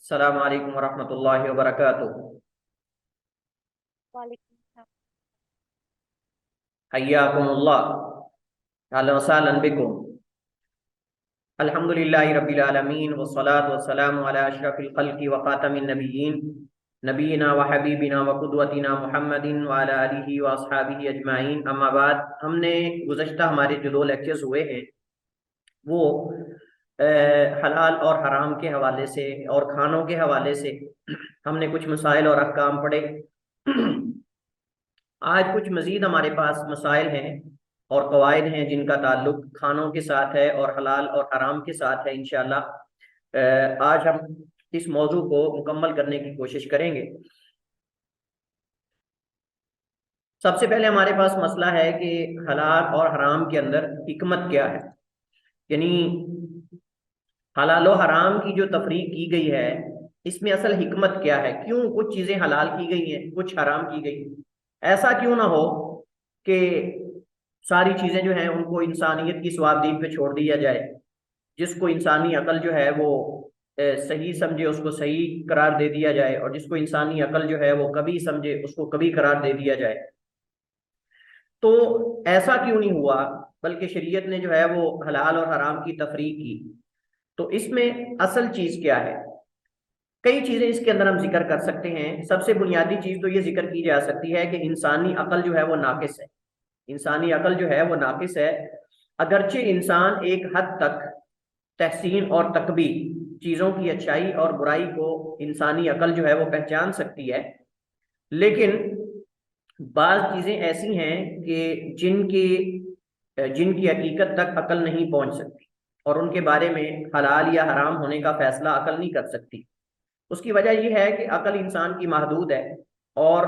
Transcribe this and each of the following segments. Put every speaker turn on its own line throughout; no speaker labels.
अस्सलामु अलैकुम वरहमतुल्लाहि वबरकातुहू।
वालेकुम सलाम।
हय्याकुमुल्लाह, अहलन व सहलन बिकुम। अल्हम्दुलिल्लाहि रब्बिल आलमीन वस्सलातु वस्सलामु अला अशरफिल खल्क़ि व खातमिन नबिय्यीन नबीना व हबीबिना व कुदवतिना मुहम्मदिन व अला आलिहि व अस्हाबिहि अजमाइन। अम्मा बाद, हमने गुज़श्ता हमारे जो 2 लेक्चर्स हुए हैं वो हलाल और हराम के हवाले से और खानों के हवाले से हमने कुछ मसाइल और अहकाम पढ़े। आज कुछ मजीद हमारे पास मसाइल हैं और कवायद हैं जिनका ताल्लुक खानों के साथ है और हलाल और हराम के साथ है। इंशाअल्लाह आज हम इस मौजू को मुकम्मल करने की कोशिश करेंगे। सबसे पहले हमारे पास मसला है कि हलाल और हराम के अंदर हिकमत क्या है, यानी हलाल और हराम की जो तफरीक की गई है इसमें असल हिकमत क्या है, क्यों कुछ चीज़ें हलाल की गई हैं कुछ हराम की गई। ऐसा क्यों ना हो कि सारी चीजें जो हैं उनको इंसानियत की स्वाबदीद पे छोड़ दिया जाए। जिसको इंसानी अकल जो है वो सही समझे उसको सही करार दे दिया जाए, और जिसको इंसानी अकल जो है वो कभी समझे उसको कभी करार दे दिया जाए। तो ऐसा क्यों नहीं हुआ, बल्कि शरीयत ने जो है वो हलाल और हराम की तफरीक की। तो इसमें असल चीज क्या है? कई चीजें इसके अंदर हम जिक्र कर सकते हैं। सबसे बुनियादी चीज तो ये जिक्र की जा सकती है कि इंसानी अकल जो है वो नाकिस है। इंसानी अकल जो है वो नाकिस है। अगरचे इंसान एक हद तक तहसीन और तकबीर, चीजों की अच्छाई और बुराई को इंसानी अकल जो है वो पहचान सकती है, लेकिन बाज चीजें ऐसी हैं कि जिनकी हकीकत तक अकल नहीं पहुंच सकती, और उनके बारे में हलाल या हराम होने का फैसला अकल नहीं कर सकती। उसकी वजह यह है कि अकल इंसान की महदूद है और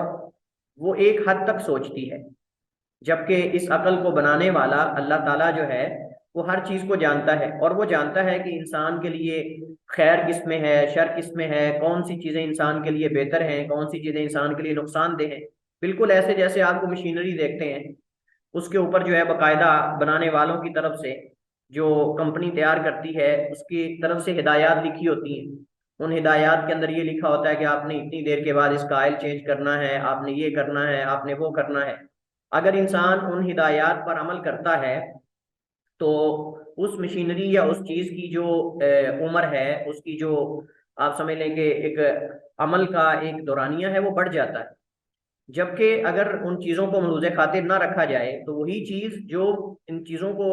वो एक हद तक सोचती है, जबकि इस अकल को बनाने वाला अल्लाह ताला जो है वो हर चीज को जानता है, और वो जानता है कि इंसान के लिए खैर किस में है, शर किस में है, कौन सी चीजें इंसान के लिए बेहतर हैं, कौन सी चीजें इंसान के लिए नुकसानदेह हैं। बिल्कुल ऐसे जैसे आपको मशीनरी देखते हैं, उसके ऊपर जो है बाकायदा बनाने वालों की तरफ से, जो कंपनी तैयार करती है उसकी तरफ से हिदायत लिखी होती हैं। उन हिदायत के अंदर ये लिखा होता है कि आपने इतनी देर के बाद इसका ऑयल चेंज करना है, आपने ये करना है, आपने वो करना है। अगर इंसान उन हिदायत पर अमल करता है तो उस मशीनरी या उस चीज की जो उम्र है, उसकी जो आप समझ लें कि एक अमल का एक दौरानिया है वो बढ़ जाता है। जबकि अगर उन चीजों को मलूज़े खातिर ना रखा जाए तो वही चीज जो इन चीजों को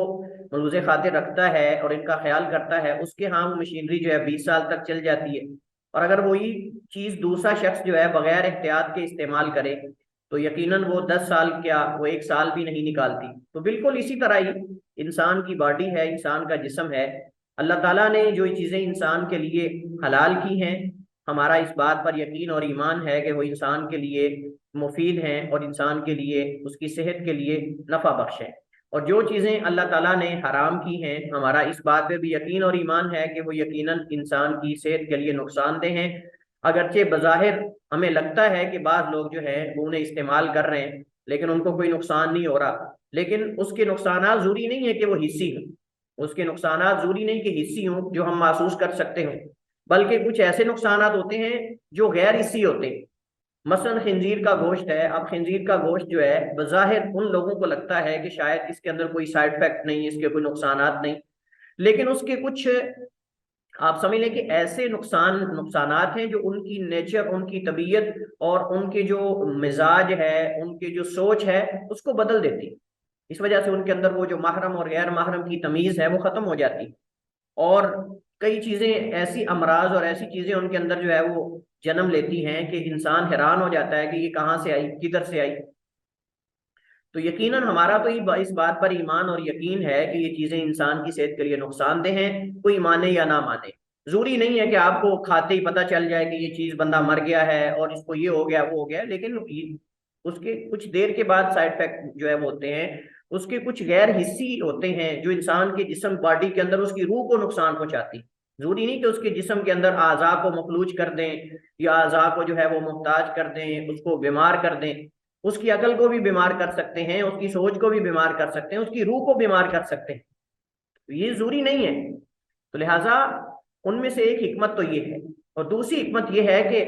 मलूज़े खातिर रखता है और इनका ख्याल करता है, उसके यहाँ वो मशीनरी जो है 20 साल तक चल जाती है। और अगर वही चीज दूसरा शख्स जो है बगैर एहतियात के इस्तेमाल करे तो यकीनन वो 10 साल क्या वो 1 साल भी नहीं निकालती। तो बिल्कुल इसी तरह ही इंसान की बॉडी है, इंसान का जिस्म है। अल्लाह ताला ने जो चीजें इंसान के लिए हलाल की हैं, हमारा इस बात पर यकीन और ईमान है कि वो इंसान के लिए मुफीद हैं और इंसान के लिए उसकी सेहत के लिए नफा बख्श है। और जो चीज़ें अल्लाह ताला ने हराम की हैं, हमारा इस बात पे भी यकीन और ईमान है कि वो यकीनन इंसान की सेहत के लिए नुकसानदेह हैं। अगरचे बज़ाहिर हमें लगता है कि बाज़ लोग जो है वो उन्हें इस्तेमाल कर रहे हैं लेकिन उनको कोई नुकसान नहीं हो रहा, लेकिन उसके नुकसान जरूरी नहीं है कि वो हिस्सी हों। उसके नुकसान जरूरी नहीं कि हिस्सी हों जो हम महसूस कर सकते हों, बल्कि कुछ ऐसे नुकसान होते हैं जो गैर हिस्सी होते हैं। मसलन खंजीर का गोश्त है। अब खंजीर का गोश्त जो है बज़ाहिर उन लोगों को लगता है कि शायद इसके अंदर कोई साइड इफेक्ट नहीं, इसके कोई नुकसानात नहीं, लेकिन उसके कुछ आप समझ लें कि ऐसे नुकसानात हैं जो उनकी नेचर, उनकी तबीयत और उनके जो मिजाज है, उनकी जो सोच है उसको बदल देती है। इस वजह से उनके अंदर वो जो महरम और गैर महरम की तमीज है वो खत्म हो जाती है। और कई चीजें ऐसी अमराज और ऐसी चीजें उनके अंदर जो है वो जन्म लेती हैं कि इंसान हैरान हो जाता है कि ये कहाँ से आई, किधर से आई। तो यकीनन हमारा तो इस बात पर ईमान और यकीन है कि ये चीजें इंसान की सेहत के लिए नुकसानदेह हैं, कोई माने या ना माने। जरूरी नहीं है कि आपको खाते ही पता चल जाए कि ये चीज बंदा मर गया है और इसको ये हो गया वो हो गया, लेकिन उसके कुछ देर के बाद साइड इफेक्ट जो है वो होते हैं। उसके कुछ गैर हिस्सी होते हैं जो इंसान के जिस्म बॉडी के अंदर उसकी रूह को नुकसान पहुंचाती। जरूरी नहीं कि उसके जिस्म के अंदर आज़ा को मफलूज कर दें या आज़ा को जो है वो मुहताज कर दें, उसको बीमार कर दें। उसकी अकल को भी बीमार कर सकते हैं, उसकी सोच को भी बीमार कर सकते हैं, उसकी रूह को बीमार कर सकते हैं। तो ये जरूरी नहीं है। तो लिहाजा उनमें से एक हिकमत तो ये है और दूसरी हिकमत यह है कि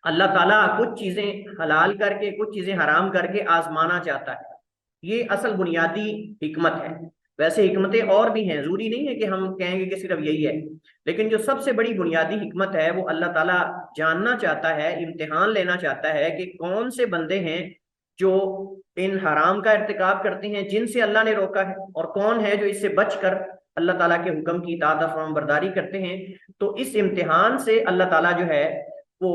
अल्लाह ताला कुछ चीजें हलाल करके कुछ चीजें हराम करके आजमाना चाहता है। ये असल बुनियादी हिकमत है। वैसे हिकमतें और भी हैं, जरूरी नहीं है कि हम कहेंगे कि सिर्फ यही है, लेकिन जो सबसे बड़ी बुनियादी हिकमत है वो अल्लाह ताला जानना चाहता है, इम्तिहान लेना चाहता है कि कौन से बंदे हैं जो इन हराम का इर्तिकाब करते हैं जिनसे अल्लाह ने रोका है, और कौन है जो इससे बचकर अल्लाह ताला के हुक्म की इताअत फरमाबरदारी करते हैं। तो इस इम्तिहान से अल्लाह ताला जो है वो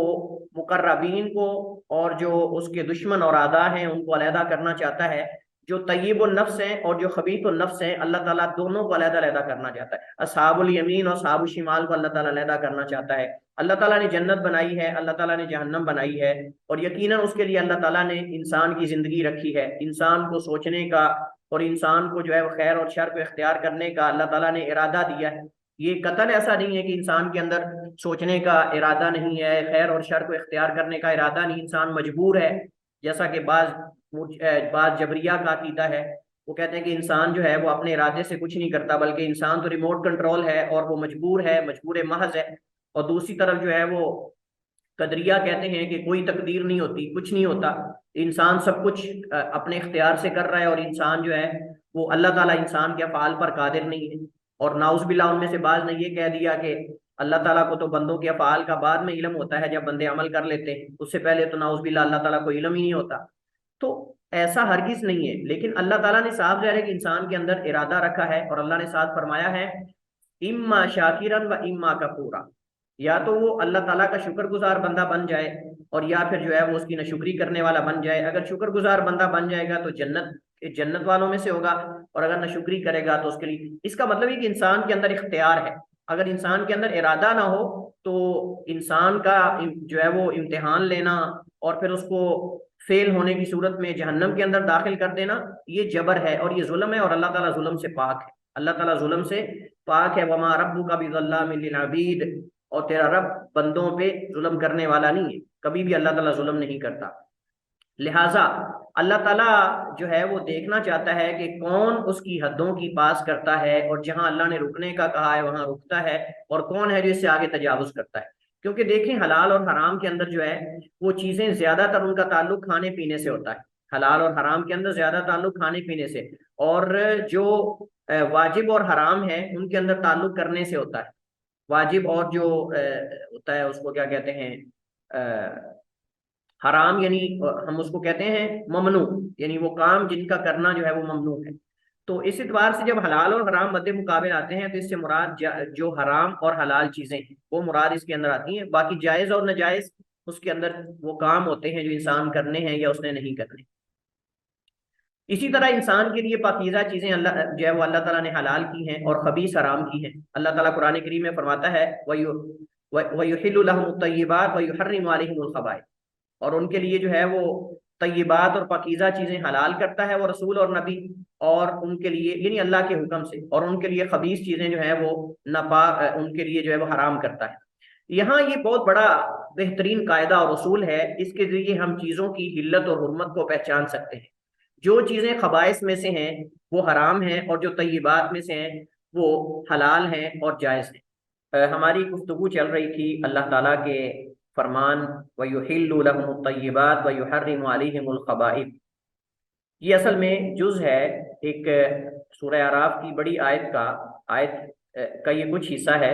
मुकर्रबीन को और जो उसके दुश्मन और आदा हैं उनको अलहदा करना चाहता है। जो तय्यब नफ्स हैं और जो खबीथ नफ्स हैं अल्लाह ताला दोनों को अलहदा अलहदा करना चाहता है। असहाबुल यमीन और असहाबुल शिमाल को अल्लाह ताला अलहदा करना चाहता है। अल्लाह ताला ने जन्नत बनाई है, अल्लाह ताला ने जहन्नम बनाई है, और यकीनन उसके लिए अल्लाह ताला ने इंसान की जिंदगी रखी है, इंसान को सोचने का और इंसान को जो है वो खैर और शर को इख्तियार करने का अल्लाह ताला ने इरादा दिया है। ये कतन ऐसा नहीं है कि इंसान के अंदर सोचने का इरादा नहीं है, खैर और शर को इख्तियार करने का इरादा नहीं, इंसान मजबूर है। जैसा कि बाज जबरिया का अकीदा है, वो कहते हैं कि इंसान जो है वो अपने इरादे से कुछ नहीं करता, बल्कि इंसान तो रिमोट कंट्रोल है और वो मजबूर है, मजबूर महज है। और दूसरी तरफ जो है वो कदरिया कहते हैं कि कोई तकदीर नहीं होती, कुछ नहीं होता, इंसान सब कुछ अपने इख्तियार से कर रहा है, और इंसान जो है वो अल्लाह ताला इंसान के अफ़ाल पर कादिर नहीं है। और नाउज़ुबिल्लाह उनमें से बाज ने ये कह दिया कि अल्लाह ताला को तो बंदों के अफ़ाल का बाद में इल्म होता है, जब बंदे अमल कर लेते हैं, उससे पहले तो नाउज़ुबिल्लाह अल्लाह ताला को इल्म ही नहीं होता। तो ऐसा हरगिज नहीं है, लेकिन अल्लाह ताला ने साफ ज़ाहिर है कि इंसान के अंदर इरादा रखा है, और अल्लाह ने साथ फरमाया है इम्मा शाकिरन व इम्मा कफूरा, या तो वो अल्लाह ताला का शुक्रगुजार बंदा बन जाए, और या फिर जो है वो उसकी नशुक्री करने वाला बन जाए। अगर शुक्रगुजार बंदा बन जाएगा तो जन्नत वालों में से होगा, और अगर नशुक्री करेगा तो उसके लिए, इसका मतलब है कि इंसान के अंदर इख्तियार है। अगर इंसान के अंदर इरादा ना हो तो इंसान का जो है वो इम्तिहान लेना और फिर उसको फेल होने की सूरत में जहन्नम के अंदर दाखिल कर देना, ये जबर है और ये जुल्म है, और अल्लाह ताला जुल्म से पाक है। अल्लाह ताला जुल्म से पाक है। वमा रब्बुका बिज़ल्लामिल लिल अबीद, और तेरा रब बंदों पे जुल्म करने वाला नहीं है, कभी भी अल्लाह ताला जुल्म नहीं करता। लिहाजा अल्लाह ताला जो है वो देखना चाहता है कि कौन उसकी हदों की पास करता है, और जहां अल्लाह ने रुकने का कहा है वहां रुकता है, और कौन है जो इससे आगे तजावुज करता है। क्योंकि देखें, हलाल और हराम के अंदर जो है वो चीजें ज्यादातर उनका ताल्लुक खाने पीने से होता है। हलाल और हराम के अंदर ज्यादा ताल्लुक खाने पीने से, और जो वाजिब और हराम है उनके अंदर ताल्लुक करने से होता है। वाजिब और जो होता है उसको क्या कहते हैं, हराम यानी हम उसको कहते हैं ममनू, यानी वो काम जिनका करना जो है वो ममनू है। तो इस एतबार से जब हलाल और हराम मद्दे मुकाबिल आते हैं तो इससे मुराद जो हराम और हलाल चीजें हैं वो मुराद इसके अंदर आती हैं। बाकी जायज और नाजायज उसके अंदर वो काम होते हैं जो इंसान करने हैं या उसने नहीं करने। इसी तरह इंसान के लिए पाकीज़ा चीजें अल्लाह जो है वो अल्लाह ताला ने हलाल की हैं और खबीस हराम की हैं। अल्लाह ताला कुरान करीम में फरमाता है वयुहिल्लु लहुमुत तय्यिबात व युहर्रिमु अलैहिमुल खबाइथ, और उनके लिए जो है वो तय्यबात और पाकीज़ा चीजें हलाल करता है वो रसूल और नबी, और उनके लिए यानी अल्लाह के हुक्म से, और उनके लिए खबीस चीजें जो है वो उनके लिए जो है वो हराम करता है। यहाँ ये बहुत बड़ा बेहतरीन कायदा और उसूल है, इसके जरिए हम चीजों की हिल्लत और हुर्मत को पहचान सकते हैं। जो चीजें खबाइस में से हैं वो हराम हैं, और जो तय्यबात में से हैं वो हलाल हैं और जायज हैं। हमारी गुफ्तगू चल रही थी अल्लाह ताला के फरमान वयुहिल्लु लहुमुत तय्यिबात व युहर्रिमु अलैहिमुल खबाइथ। ये असल में जुज है एक सूरह आराफ की बड़ी आयत का ये कुछ हिस्सा है,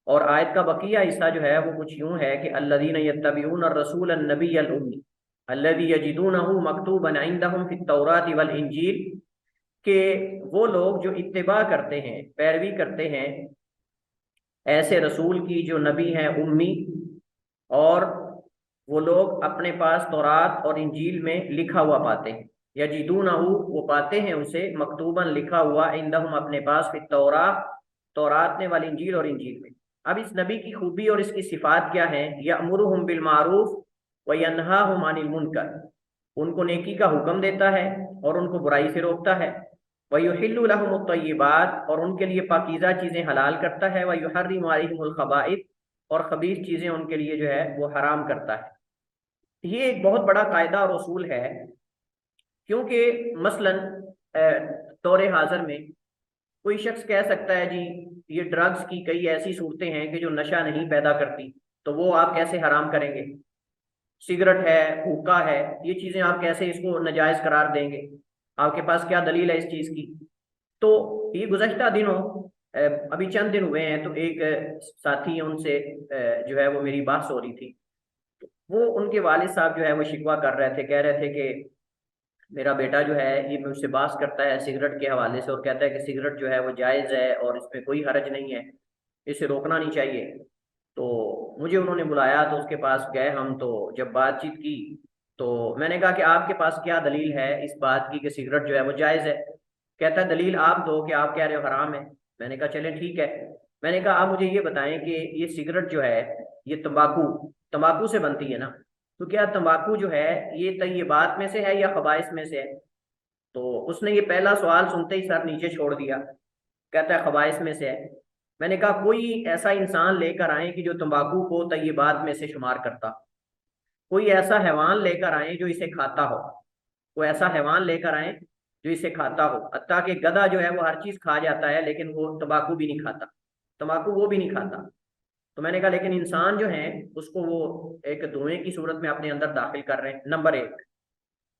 और आयत का बकिया हिस्सा जो है वो कुछ यूं है कि अल्लज़ीना यत्तबिऊन रसूल नबिय्यल उम्मी अल्लज़ी यजिदूनहु मकतूबन इंदहुम फित तौरात वल इंजील, के वो लोग जो इत्तिबा करते हैं, पैरवी करते हैं ऐसे रसूल की जो नबी हैं उम्मी, और वो लोग अपने पास तौरात और इंजील में लिखा हुआ पाते हैं। यजीदूनहु, वो पाते हैं उसे, मकतूबन लिखा हुआ, इंदहुम अपने पास, फित तौरात में, वाल इंजील और इंजील में। अब इस नबी की खूबी और इसकी सिफात क्या है? यअमुरुहुम बिल मारूफ व यनहाहुम अनिल मुनकर, उनको नेकी का हुक्म देता है और उनको बुराई से रोकता है। वयुहिल्लु लहुमुत तय्यिबात, और उनके लिए पाकीज़ा चीजें हलाल करता है। वयुहर्रिमु अलैहिमुल खबाइथ, और खबीस चीजें उनके लिए जो है वो हराम करता है। ये एक बहुत बड़ा कायदा और उसूल है, क्योंकि मसलन दौर हाजिर में कोई शख्स कह सकता है जी ये ड्रग्स की कई ऐसी सूरतें हैं कि जो नशा नहीं पैदा करती, तो वो आप कैसे हराम करेंगे? सिगरेट है, हुक्का है, ये चीजें आप कैसे इसको नाजायज करार देंगे? आपके पास क्या दलील है इस चीज की? तो ये गुज़श्ता दिनों अभी चंद दिन हुए हैं, तो एक साथी है, उनसे जो है वो मेरी बात हो रही थी। वो उनके वालिद साहब जो है वो शिकवा कर रहे थे, कह रहे थे कि मेरा बेटा जो है ये मुझसे बात करता है सिगरेट के हवाले से, और कहता है कि सिगरेट जो है वो जायज़ है और इसमें कोई हरज नहीं है, इसे रोकना नहीं चाहिए। तो मुझे उन्होंने बुलाया, तो उसके पास गए हम, तो जब बातचीत की तो मैंने कहा कि आपके पास क्या दलील है इस बात की कि सिगरेट जो है वो जायज़ है? कहता है दलील आप दो कि आप कह रहे हो हराम है। मैंने कहा चलें ठीक है। मैंने कहा आप मुझे ये बताएं कि ये सिगरेट जो है, ये तंबाकू तंबाकू से बनती है ना, तो क्या तंबाकू जो है ये तय्यबात में से है या खबाइस में से है? तो उसने ये पहला सवाल सुनते ही सर नीचे छोड़ दिया, कहता है खबाइस में से है। मैंने कहा कोई ऐसा इंसान लेकर आए कि जो तंबाकू को तय्यबात में से शुमार करता, कोई ऐसा हैवान लेकर आए जो इसे खाता हो, कोई ऐसा हैवान लेकर आए जो इसे खाता हो। हत्ता कि गधा जो है वो हर चीज खा जाता है, लेकिन वो तंबाकू भी नहीं खाता, तंबाकू वो भी नहीं खाता। तो मैंने कहा लेकिन इंसान जो है उसको वो एक धुएं की सूरत में अपने अंदर दाखिल कर रहे हैं, नंबर एक।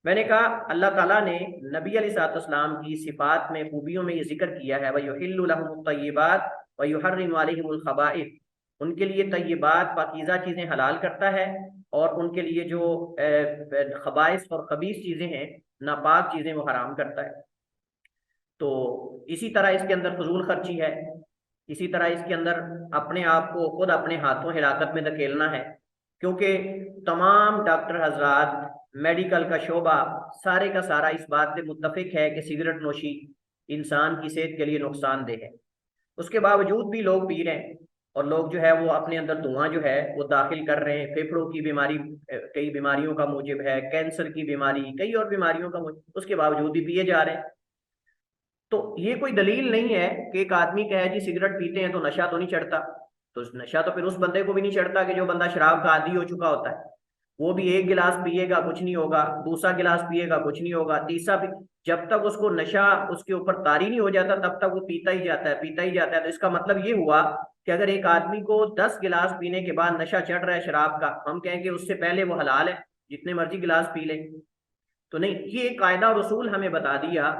मैंने कहा अल्लाह ताला ने नबी अलैहिस्सलाम की सिफात में, खूबियों में ये जिक्र किया है, वयुहिल्लु लहुमुत तय्यिबात व युहर्रिमु अलैहिमुल खबाइथ, उनके लिए तय्यिबात पाकीज़ा चीज़ें हलाल करता है, और उनके लिए जो खबाइस और खबीस चीज़ें हैं, नापाक चीज़ें, वो हराम करता है। तो इसी तरह इसके अंदर फजूल खर्ची है, इसी तरह इसके अंदर अपने आप को खुद अपने हाथों हिलाकत में धकेलना है, क्योंकि तमाम डॉक्टर हजरात, मेडिकल का शोबा, सारे का सारा इस बात पे मुत्तफिक है कि सिगरेट नोशी इंसान की सेहत के लिए नुकसानदेह है। उसके बावजूद भी लोग पी रहे हैं, और लोग जो है वो अपने अंदर धुआं जो है वो दाखिल कर रहे हैं। फेफड़ों की बीमारी कई बीमारियों का मूजिब है, कैंसर की बीमारी, कई और बीमारियों का मूजिब, उसके बावजूद भी पिए जा रहे हैं। तो ये कोई दलील नहीं है कि एक आदमी कहे जी सिगरेट पीते हैं तो नशा तो नहीं चढ़ता। तो नशा तो फिर उस बंदे को भी नहीं चढ़ता कि जो बंदा शराब का आदी हो चुका होता है। वो भी एक गिलास पिएगा कुछ नहीं होगा, दूसरा गिलास पिएगा कुछ नहीं होगा, तीसरा भी, जब तक उसको नशा उसके ऊपर तारी नहीं हो जाता तब तक वो पीता ही जाता है, पीता ही जाता है। तो इसका मतलब ये हुआ कि अगर एक आदमी को 10 गिलास पीने के बाद नशा चढ़ रहा है शराब का, हम कहेंगे उससे पहले वो हलाल है, जितने मर्जी गिलास पी ले। तो नहीं, ये एक कायदा और उसूल हमें बता दिया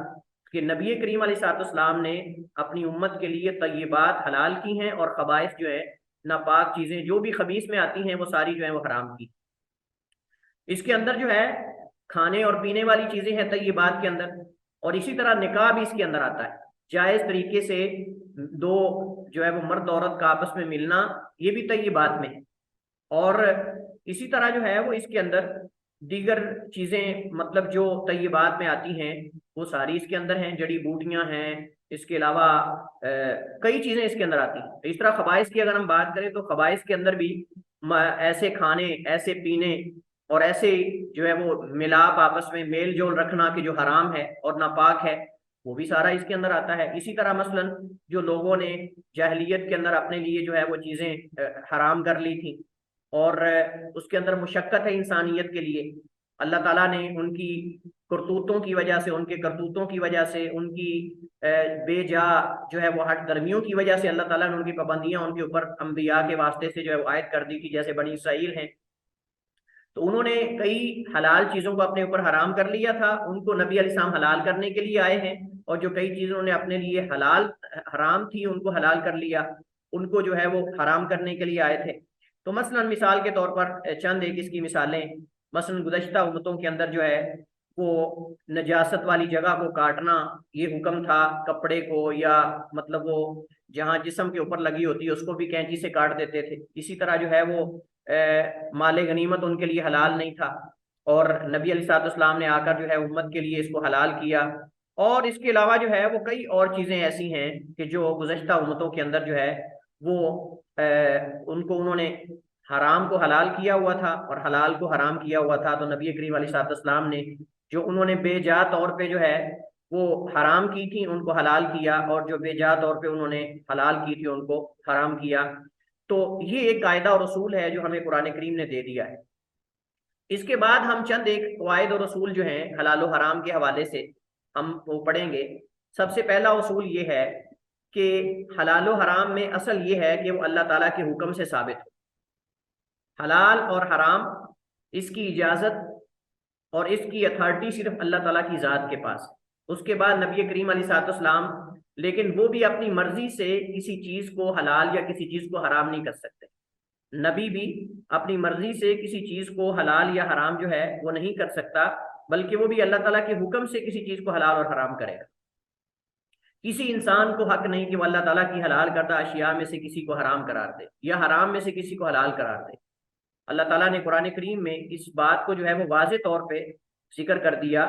कि नबी करीम अलैहिस्सलाम ने अपनी उम्मत के लिए तय्यबात हलाल की हैं, और खबाइस जो है, नापाक चीजें जो भी खबीस में आती हैं, वो सारी जो है वो हराम की। इसके अंदर जो है खाने और पीने वाली चीजें हैं तय्यबात के अंदर, और इसी तरह निकाह भी इसके अंदर आता है। जायज तरीके से दो जो है वो मर्द औरत का आपस में मिलना, ये भी तय्यबात में है। और इसी तरह जो है वो इसके अंदर दीगर चीजें, मतलब जो तय्यबात में आती हैं, वो सारी इसके अंदर हैं। जड़ी बूटियां हैं, इसके अलावा कई चीजें इसके अंदर आती हैं। इस तरह खबाइस की अगर हम बात करें तो खबाइस के अंदर भी ऐसे खाने, ऐसे पीने, और ऐसे जो है वो मिलाप, आपस में मेल जोल रखना कि जो हराम है और नापाक है, वो भी सारा इसके अंदर आता है। इसी तरह मसलन जो लोगों ने जाहिलियत के अंदर अपने लिए जो है वो चीजें हराम कर ली थी, और उसके अंदर मुशक्कत है इंसानियत के लिए, अल्लाह ताला ने उनकी करतूतों की वजह से, उनके करतूतों की वजह से, उनकी बेजा जो है वो हट गर्मियों की वजह से, अल्लाह ताला ने उनकी पाबंदियां उनके ऊपर अंबिया के वास्ते से जो है वो आयद कर दी थी, जैसे बनी इसराइल हैं। तो उन्होंने कई हलाल चीजों को अपने ऊपर हराम कर लिया था, उनको नबी अलैहिस्सलाम हलाल करने के लिए आए हैं। और जो कई चीजें उन्होंने अपने लिए हलाल हराम थी उनको हलाल कर लिया, उनको जो है वो हराम करने के लिए आए थे। तो मसलन मिसाल के तौर पर चंद एक इसकी मिसालें, मसलन गुज़श्ता उम्मतों के अंदर जो है वो नजासत वाली जगह को काटना, ये हुक्म था कपड़े को, या मतलब वो जहाँ जिस्म के ऊपर लगी होती है उसको भी कैंची से काट देते थे। इसी तरह जो है वो माले गनीमत उनके लिए हलाल नहीं था, और नबी अलैहिस्सलाम ने आकर जो है उम्मत के लिए इसको हलाल किया। और इसके अलावा जो है वो कई और चीज़ें ऐसी हैं कि जो गुज़श्ता उम्मतों के अंदर जो है वो उनको उन्होंने हराम को हलाल किया हुआ था और हलाल को हराम किया हुआ था। तो नबी करीम अलैहिस्सलाम ने जो उन्होंने बेजा तौर पे जो है वो हराम की थी उनको हलाल किया, और जो बेजा तौर पे उन्होंने हलाल की थी उनको हराम किया। तो ये एक कायदा और उसूल है जो हमें कुरान करीम ने दे दिया है। इसके बाद हम चंद एक कवायद और उसूल जो हैं हलाल और हराम के हवाले से हम वो पढ़ेंगे। सबसे पहला उसूल ये है कि हलाल और हराम में असल ये है कि वो अल्लाह ताला के हुक्म से साबित हो। हलाल और हराम, इसकी इजाजत और इसकी अथॉरिटी सिर्फ अल्लाह ताला की ज़ात के पास। उसके बाद नबी करीम अलैहिस्सलाम, लेकिन वो भी अपनी मर्जी से किसी चीज को हलाल या किसी चीज को हराम नहीं कर सकते। नबी भी अपनी मर्जी से किसी चीज को हलाल या हराम जो है वो नहीं कर सकता, बल्कि वो भी अल्लाह ताला के हुक्म से किसी चीज को हलाल और हराम करेगा। किसी इंसान को हक नहीं कि वो अल्लाह ताला की हलाल करदा अशिया में से किसी को हराम करार दे या हराम में से किसी को हलाल करार दे। अल्लाह ताला ने कुरान करीम में इस बात को जो है वो वाज़ेह तौर पे जिक्र कर दिया।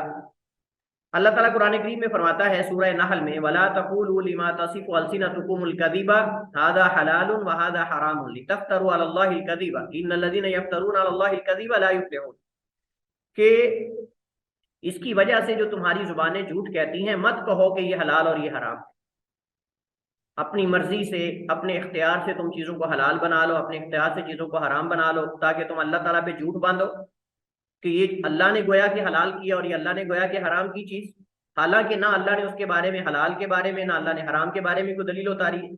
अल्लाह ताला कुरान करीम में फरमाता है सूरह नहल में, वला तक़ूलू लिमा तसिफु अलसिनतुकुमुल कज़िबा हादा हलालुन व हादा हरामुन लितफ्तरू अलल्लाहिल कज़िबा इन्नल लज़ीना यफ्तरून अलल्लाहिल कज़िबा ला युफ्लिहून, कि इसकी वजह से जो तुम्हारी जुबानें झूठ कहती हैं, मत कहो कि ये हलाल और ये हराम। अपनी मर्जी से, अपने इख्तियार से तुम चीज़ों को हलाल बना लो, अपने इख्तियार से चीज़ों को हराम बना लो, ताकि तुम अल्लाह ताला पे झूठ बांधो कि ये अल्लाह ने गोया कि हलाल किया और ये अल्लाह ने गोया कि हराम की चीज़। हालांकि ना अल्लाह ने उसके बारे में, हलाल के बारे में, ना अल्लाह ने हराम के बारे में कोई दलील उतारी है।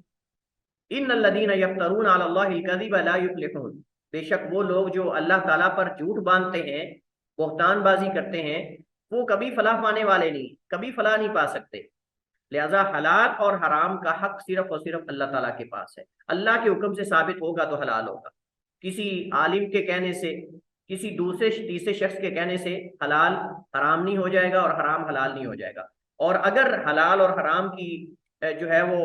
इन्नल लज़ीना यफ्तरून अलल्लाहिल कज़िबा ला युफ्लिहून, बेशक वो लोग जो अल्लाह ताला पर झूठ बांधते हैं, बहतानबाजी करते हैं, वो कभी फलाह पाने वाले नहीं, कभी फलाह नहीं पा सकते। लिहाजा हलाल और हराम का हक सिर्फ और सिर्फ अल्लाह ताला के पास है। अल्लाह के हुक्म से साबित होगा तो हलाल होगा। किसी आलिम के कहने से, किसी दूसरे तीसरे शख्स के कहने से हलाल हराम नहीं हो जाएगा और हराम हलाल नहीं हो जाएगा। और अगर हलाल और हराम की जो है वो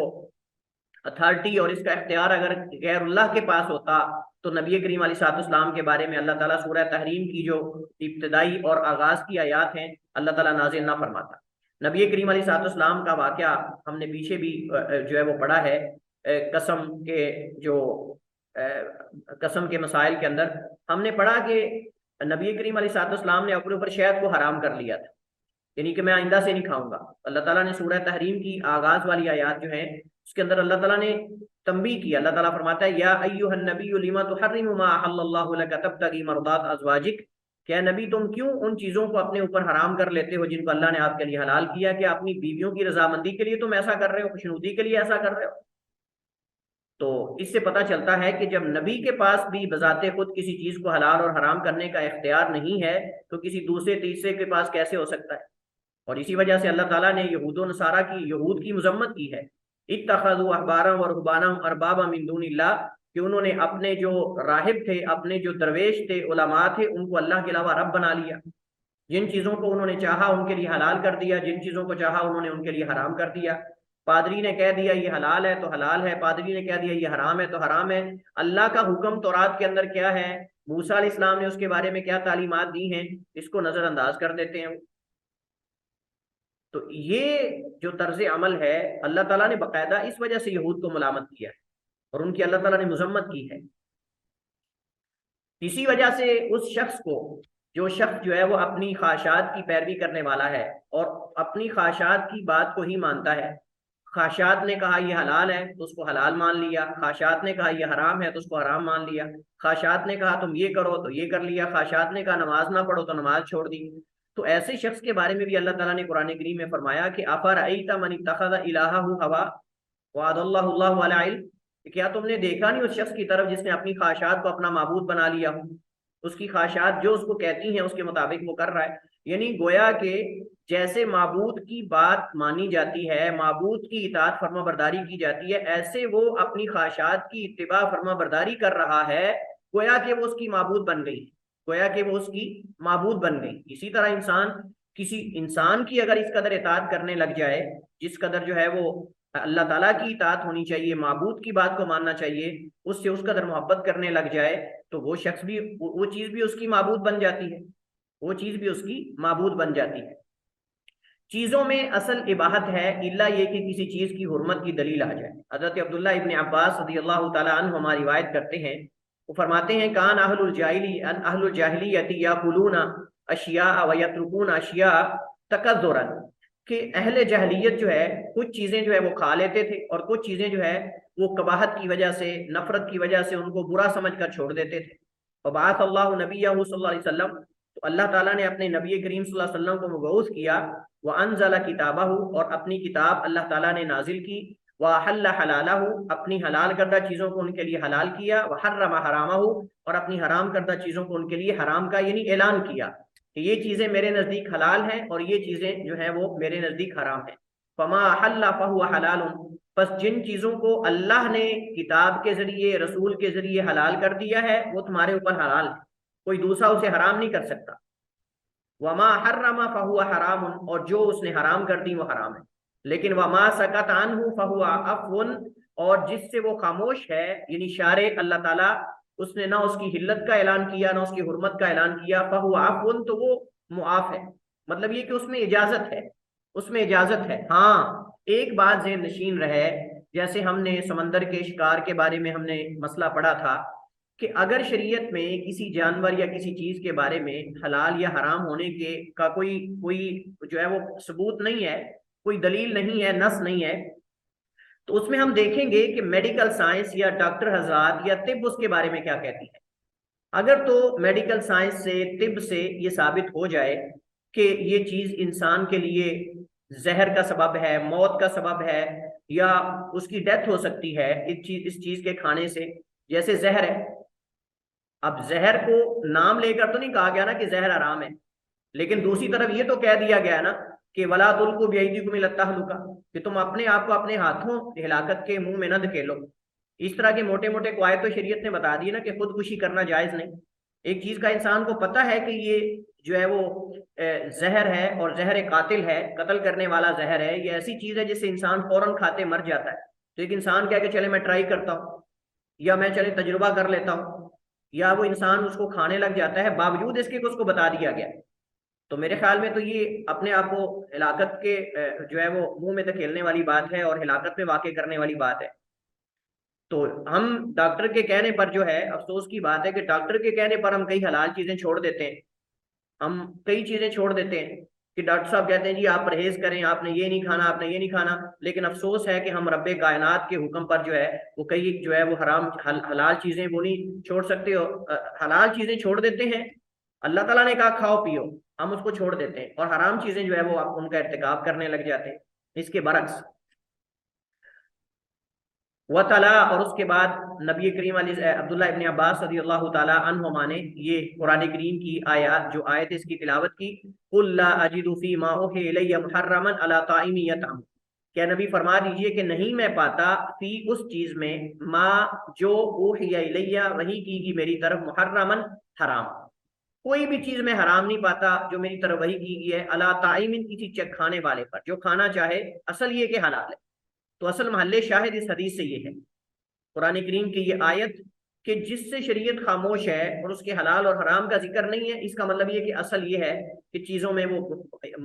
अथॉरिटी और इसका इख्तियार अगर गैरुल्लाह के पास होता, तो नबी करीम अलैहिस्सलाम के बारे में अल्लाह ताला सूरह तहरीम की जो इब्तिदाई और आगाज की आयात हैं अल्लाह ताला नाज़िल ना फरमाता। नबी करीम अलैहिस्सलाम का वाक़या हमने पीछे भी जो है वो पढ़ा है, कसम के जो कसम के मसाइल के अंदर हमने पढ़ा कि नबी करीम अलैहिस्सलाम ने अपने ऊपर शहद को हराम कर लिया था, यानी कि मैं आइंदा से नहीं खाऊंगा। अल्लाह ताला ने सूरह तहरीम की आगाज वाली आयत जो है उसके अंदर अल्लाह ताला ने तंबीह किया। अल्लाह ताला फरमाता है, या अय्युहन नबिय्यु लिमा तुहर्रिमु मा अहल्लल्लाहु लक तब्तगी मर्दात अज़वाजिक, क्या नबी तुम क्यों उन चीजों को अपने ऊपर हराम कर लेते हो जिनको अल्लाह ने आपके लिए हलाल किया, कि अपनी बीवियों की रजामंदी के लिए तुम ऐसा कर रहे हो, खुशनुदी के लिए ऐसा कर रहे हो। तो इससे पता चलता है कि जब नबी के पास भी बजाते खुद किसी चीज को हलाल और हराम करने का इख्तियार नहीं है, तो किसी दूसरे तीसरे के पास कैसे हो सकता है। और इसी वजह से अल्लाह ताला ने यहूद व नसारा की, यहूद की मजम्मत की है, इत्तखज़ू अहबारहुम व रुहबानहुम अरबाबा मिन दूनिल्लाह, कि उन्होंने अपने जो राहिब थे, अपने जो दरवेश थे, उलमा थे, उनको अल्लाह के अलावा रब बना लिया। जिन चीज़ों को उन्होंने चाहा उनके लिए हलाल कर दिया, जिन चीज़ों को चाहा उन्होंने उनके लिए हराम कर दिया। पादरी ने कह दिया ये हलाल है तो हलाल है, पादरी ने कह दिया ये हराम है तो हराम है। अल्लाह का हुक्म तौरात के अंदर क्या है, मूसा अलैहिस्सलाम ने उसके बारे में क्या तालीमात दी हैं, इसको नज़रअंदाज कर देते हैं। तो ये जो तर्ज अमल है, अल्लाह ताला ने बाकायदा इस वजह से यहूद को मुलामत किया है और उनकी अल्लाह ताला ने मजम्मत की है। इसी वजह से उस शख्स को, जो शख्स जो है वो अपनी ख्वाहिशात की पैरवी करने वाला है और अपनी ख्वाहिशात की बात को ही मानता है, ख्वाहिशात ने कहा ये हलाल है तो उसको हलाल मान लिया, ख्वाहिशात ने कहा ये हराम है तो उसको हराम मान लिया, ख्वाहिशात ने कहा तुम ये करो तो ये कर लिया, ख्वाहिशात ने कहा नमाज ना पढ़ो तो नमाज छोड़ दी। तो ऐसे शख्स के बारे में भी अल्लाह ताला ने कुरान करीम में फरमाया कि अफरअयता मन इत्तखज़ इलाहहु हवा वअदल्लाहु अला इल्म, क्या तुमने देखा नहीं उस शख्स की तरफ जिसने अपनी ख्वाहिशात को अपना माबूद बना लिया हो, उसकी ख्वाहिशात जो उसको कहती हैं उसके मुताबिक वो कर रहा है। यानी गोया के जैसे माबूद की बात मानी जाती है, माबूद की इताअत फर्मा बरदारी की जाती है, ऐसे वो अपनी ख्वाहिशात की इत्तिबा फर्मा बरदारी कर रहा है, गोया के वो उसकी माबूद बन गई, गोया के वो उसकी माबूद बन गई। इसी तरह इंसान, किसी इंसान की अगर इस कदर इताअत करने लग जाए जिस कदर जो है वो अल्लाह ताला की इताअत होनी चाहिए, माबूद की बात को मानना चाहिए, उससे उस कदर मोहब्बत करने लग जाए, तो वो शख्स भी, वो चीज़ भी उसकी माबूद बन जाती है, वो चीज़ भी उसकी माबूद बन जाती है। चीज़ों में असल इबाहत है इल्ला ये कि किसी चीज़ की हुर्मत की दलील आ जाए। हज़रत अब्दुल्लाह इब्न अब्बास रज़ियल्लाहु तआला अन्हुमा रिवायत करते हैं, वो फरमाते हैं कान अहलुल जाहिलिय्यति याकुलूना अशिया व यत्रुकूना अशिया तकद्दुरन, कि अहले जहलियत जो है कुछ चीज़ें जो है वो खा लेते थे और कुछ चीज़ें जो है वो कबाहत की वजह से, नफरत की वजह से उनको बुरा समझ कर छोड़ देते थे। वबाअथ अल्लाहु नबिय्यहु सल्लल्लाहु अलैहि वसल्लम, तो अल्लाह ताला ने अपने नबी करीम सल्लल्लाहु अलैहि वसल्लम को मबऊस किया, व अनज़ला किताबहु, और अपनी किताब अल्लाह ताला ने नाजिल की, वहल्ल हलालहू, अपनी हलाल करदा चीज़ों को उनके लिए हलाल किया, वहर्रम हरामहू, और अपनी हराम करदा चीज़ों को उनके लिए हराम का यानी ऐलान किया कि ये चीज़ें मेरे नज़दीक हलाल हैं और ये चीज़ें जो हैं वो मेरे नज़दीक हराम हैं। फमा अहल्ला फहुव हलालुन, बस जिन चीज़ों को अल्लाह ने किताब के ज़रिए रसूल के ज़रिए हलाल कर दिया है वो तुम्हारे ऊपर हलाल है, कोई दूसरा उसे हराम नहीं कर सकता। वमा हर्रमा फहुआ हराम, और जो उसने हराम कर दी वो हराम है। लेकिन वमा सकत अनहु फहुआ अफवन, और जिससे वो खामोश है यानी शारे अल्लाह ताला, उसने ना उसकी हिल्लत का ऐलान किया ना उसकी हुर्मत का ऐलान किया, फहुआ अफवन, तो वो मुआफ है। मतलब ये कि उसमें इजाजत है, उसमें इजाजत है। हाँ, एक बात ज़हन नशीन रहे, जैसे हमने समंदर के शिकार के बारे में हमने मसला पढ़ा था कि अगर शरीयत में किसी जानवर या किसी चीज के बारे में हलाल या हराम होने के का कोई कोई जो है वो सबूत नहीं है, कोई दलील नहीं है, नस नहीं है, तो उसमें हम देखेंगे कि मेडिकल साइंस या डॉक्टर हजरात या तिब उसके बारे में क्या कहती है। अगर तो मेडिकल साइंस से, तिब से ये साबित हो जाए कि ये चीज इंसान के लिए जहर का सबब है, मौत का सबब है, या उसकी डेथ हो सकती है इस चीज के खाने से, जैसे जहर है। अब जहर को नाम लेकर तो नहीं कहा गया ना कि जहर हराम है, लेकिन दूसरी तरफ ये तो कह दिया गया ना कि वला तुल्कू बियदीकुम इला तहलुका, कि तुम अपने आप को अपने हाथों हिलाकत के मुंह में न धकेलो। इस तरह के मोटे मोटे कवायद तो शरीयत ने बता दिए ना कि खुदकुशी करना जायज नहीं। एक चीज का इंसान को पता है कि ये जो है वो जहर है और जहर कातिल है, कत्ल करने वाला जहर है, ये ऐसी चीज है जिससे इंसान फौरन खाते मर जाता है, तो एक इंसान क्या कि चले मैं ट्राई करता हूँ, या मैं चले तजुर्बा कर लेता हूँ, या वो इंसान उसको खाने लग जाता है बावजूद इसके कि उसको बता दिया गया। तो मेरे ख्याल में तो ये अपने आप को हिलाकत के जो है वो मुंह में धकेलने वाली बात है और हिलाकत में वाक़ई करने वाली बात है। तो हम डॉक्टर के कहने पर जो है, अफसोस की बात है कि डॉक्टर के कहने पर हम कई हलाल चीजें छोड़ देते हैं, हम कई चीजें छोड़ देते हैं कि डॉक्टर साहब कहते हैं जी आप परहेज करें, आपने ये नहीं खाना, आपने ये नहीं खाना, लेकिन अफसोस है कि हम रब्बे कायनात के हुक्म पर जो है वो कई जो है वो हलाल चीजें वो नहीं छोड़ सकते, हलाल चीजें छोड़ देते हैं। अल्लाह ताला ने कहा खाओ पियो, हम उसको छोड़ देते हैं और हराम चीजें जो है वो आप उनका इर्तिकाब करने लग जाते हैं। इसके बरक्स व तला, और उसके बाद नबी करीम अब्दुल्लाह इब्न अब्बास रज़ियल्लाहु ताला अन्हुमा ने ये कुरान करीम की आयत जो आयत इसकी तिलावत की, कुल ला अजिदु फी मा उहिया इलैया मुहर्रमन अला ताइमी यतअम, क्या नबी फरमा दीजिए कि नहीं मैं पाता फी उस चीज में, माँ जो उहिया इलैया वही की मेरी तरफ, मुहर्रमन हराम, कोई भी चीज मैं हराम नहीं पाता जो मेरी तरफ वही की गई है, अला ताइमिन किसी चीज खाने वाले पर जो खाना चाहे, असल ये कि हलाल है। तो असल महल्ले शाहिद इस हदीस से ये है, कुरान करीम की ये आयत कि जिससे शरीयत खामोश है और उसके हलाल और हराम का जिक्र नहीं है, इसका मतलब ये कि असल ये है कि चीज़ों में वो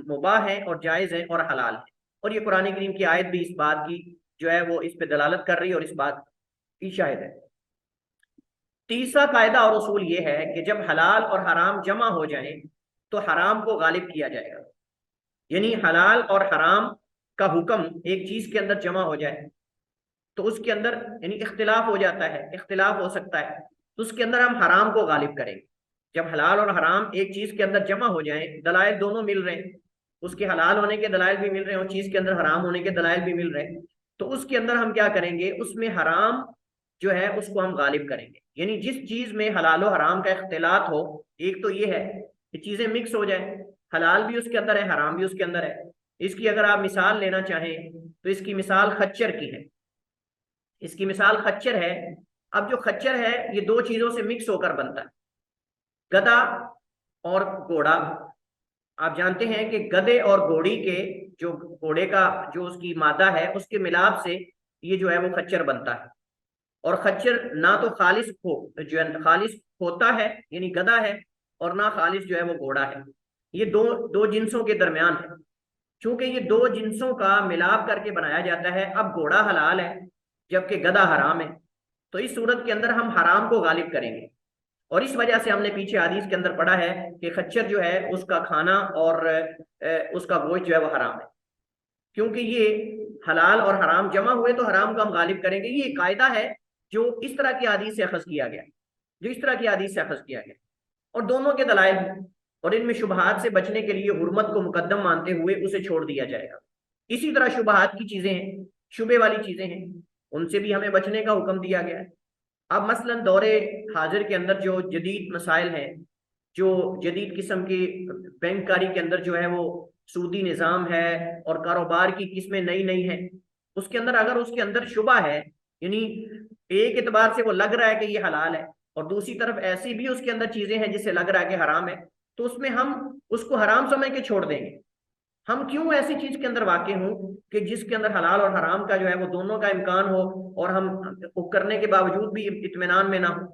मुबाह है और जायज़ है और हलाल है। और ये कुरान करीम की आयत भी इस बात की जो है वो इस पे दलालत कर रही है और इस बात की शाहिद है। तीसरा कायदा और उसूल ये है कि जब हलाल और हराम जमा हो जाए तो हराम को गालिब किया जाएगा, यानी हलाल और हराम का हुक्म एक चीज के अंदर जमा हो जाए तो उसके अंदर यानी इख्तिलाफ हो जाता है, इख्तिलाफ हो सकता है, तो उसके अंदर हम हराम को गालिब करेंगे। जब हलाल और हराम एक चीज के अंदर जमा हो जाए, दलाइल दोनों मिल रहे हैं, उसके हलाल होने के दलाइल भी मिल रहे हैं और चीज के अंदर हराम होने के दलाइल भी मिल रहे हैं, तो उसके अंदर हम क्या करेंगे, उसमें हराम जो है उसको हम गालिब करेंगे। यानी जिस चीज में हलाल और हराम का इख्तिलात हो, एक तो ये है कि चीजें मिक्स हो जाए, हलाल भी उसके अंदर है हराम भी उसके अंदर है। इसकी अगर आप मिसाल लेना चाहें तो इसकी मिसाल खच्चर की है, इसकी मिसाल खच्चर है। अब जो खच्चर है ये दो चीजों से मिक्स होकर बनता है, गधा और घोड़ा। आप जानते हैं कि गधे और घोड़ी के जो घोड़े का जो उसकी मादा है उसके मिलाप से ये जो है वो खच्चर बनता है। और खच्चर ना तो खालिस जो है खालिस होता है यानी गधा है, और ना खालिस जो है वो घोड़ा है, ये दो दो जिन्सों के दरमियान है। चूंकि ये दो जिन्सों का मिलाप करके बनाया जाता है, अब घोड़ा हलाल है जबकि गधा हराम है, तो इस सूरत के अंदर हम हराम को गालिब करेंगे। और इस वजह से हमने पीछे हदीस के अंदर पढ़ा है कि खच्चर जो है उसका खाना और उसका गोश्त जो है वो हराम है, क्योंकि ये हलाल और हराम जमा हुए तो हराम को हम गालिब करेंगे। ये कायदा है जो इस तरह की हदीस से अखज़ किया गया, जो इस तरह की हदीस से अखज़ किया गया, और दोनों के दलाइल हैं। और इनमें शुबहात से बचने के लिए हुर्मत को मुकद्दम मानते हुए उसे छोड़ दिया जाएगा। इसी तरह शुबहात की चीजें हैं शुबे वाली चीजें हैं, उनसे भी हमें बचने का हुक्म दिया गया है। अब मसलन दौरे हाजिर के अंदर जो जदीद मसाइल हैं, जो जदीद किस्म की बैंककारी के अंदर जो है वो सूदी निज़ाम है और कारोबार की किस्में नई नई हैं, उसके अंदर अगर उसके अंदर शुबा है, यानी एक एतबार से वो लग रहा है कि ये हलाल है और दूसरी तरफ ऐसी भी उसके अंदर चीजें हैं जिससे लग रहा है कि हराम है, तो उसमें हम उसको हराम समझ के छोड़ देंगे। हम क्यों ऐसी चीज के अंदर वाक़े हों कि जिसके अंदर हलाल और हराम का जो है वो दोनों का इम्कान हो और हम वो करने के बावजूद भी इत्मीनान में ना हो,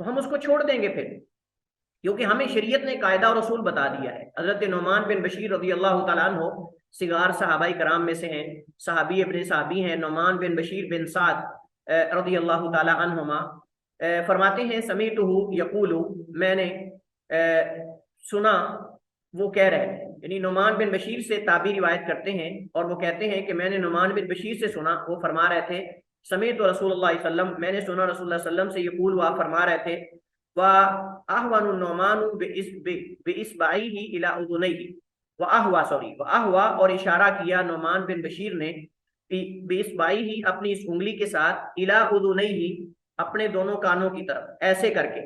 तो हम उसको छोड़ देंगे फिर, क्योंकि हमें शरीयत ने कायदा और उसूल बता दिया है। हजरत नोमान बिन बशीर रज़ी अल्लाह तआला अन्हु सिगार सहाबाई कराम में से हैं, सहाबी इब्ने सहाबी हैं। नोमान बिन बशीर बिन साद रज़ी अल्लाह तआला अन्हुमा फरमाते हैं, समीअतुहु यक़ूलु, मैंने सुना वो कह रहे हैं, यानी नुमान बिन बशीर से ताबी रिवायत करते हैं और वो कहते हैं कि मैंने नुमान बिन बशीर से सुना, वो फरमा रहे थे, समीअतु रसूलुल्लाह सल्लल्लाहु अलैहि वसल्लम, मैंने सुना रसूलुल्लाह सल्लल्लाहु अलैहि वसल्लम से यक़ूल, वह फरमा रहे थे, व अहवानु नुमानु बिइस्बाइही इला उज़ुनैहि, व अहवा, सॉरी, व अहवा, और इशारा किया नुमान बिन बशीर ने बिइस्बाइही, अपनी इस उंगली के साथ, इला उज़ुनैहि, अपने दोनों कानों की तरफ, ऐसे करके।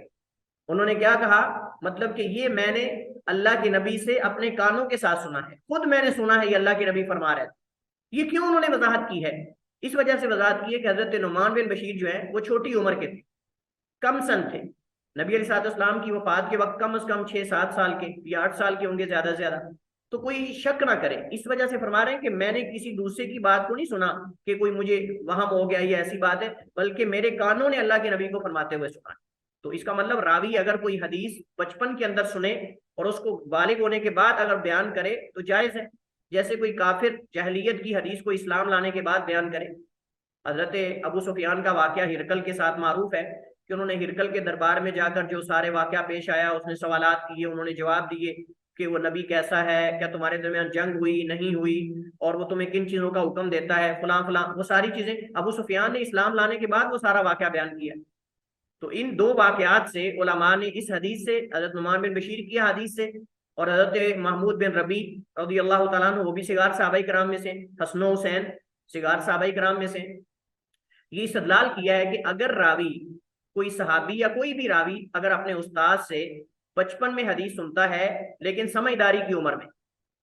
उन्होंने क्या कहा, मतलब कि ये मैंने अल्लाह के नबी से अपने कानों के साथ सुना है, खुद मैंने सुना है ये अल्लाह के नबी फरमा रहे थे। ये क्यों उन्होंने वजाहत की है? इस वजह से वजाहत की है कि हजरत नुमान बिन बशीर जो है वो छोटी उम्र के थे, कम सन थे। नबी अलैहिस्सलाम की वफात के वक्त कम से कम 6-7 साल के या 8 साल के होंगे ज्यादा से ज्यादा, तो कोई शक ना करे। इस वजह से फरमा रहे हैं कि मैंने किसी दूसरे की बात को नहीं सुना कि कोई मुझे वहम हो गया, ये ऐसी बात है, बल्कि मेरे कानों ने अल्लाह के नबी को फरमाते हुए सुना। तो इसका मतलब रावी अगर कोई हदीस बचपन के अंदर सुने और उसको बालिग होने के बाद अगर बयान करे तो जायज है, जैसे कोई काफिर जहलियत की हदीस को इस्लाम लाने के बाद बयान करे। हजरत अबू सुफियान का वाकया हिरकल के साथ मारूफ है कि उन्होंने हिरकल के दरबार में जाकर जो सारे वाकया पेश आया, उसने सवालात किए, उन्होंने जवाब दिए कि वो नबी कैसा है, क्या तुम्हारे दरमियान जंग हुई नहीं हुई, और वो तुम्हें किन चीजों का हुक्म देता है, फलां फलां, वो सारी चीजें अबू सुफियान ने इस्लाम लाने के बाद वो सारा वाकया बयान किया। तो इन दो वाकयात से उलमा ने, इस हदीस से, हजरत नुमान बिन बशीर की हदीस से, और हजरत महमूद बिन रबी रज़ी अल्लाह तआला अन्हु, वो भी सिगार सहाबाई कराम में से, हसन हुसैन सिगार सहाबाई कराम में से, ये इस्तदलाल किया है कि अगर रावी, कोई सहाबी या कोई भी रावी अगर अपने उस्ताद से बचपन में हदीस सुनता है, लेकिन समझदारी की उम्र में,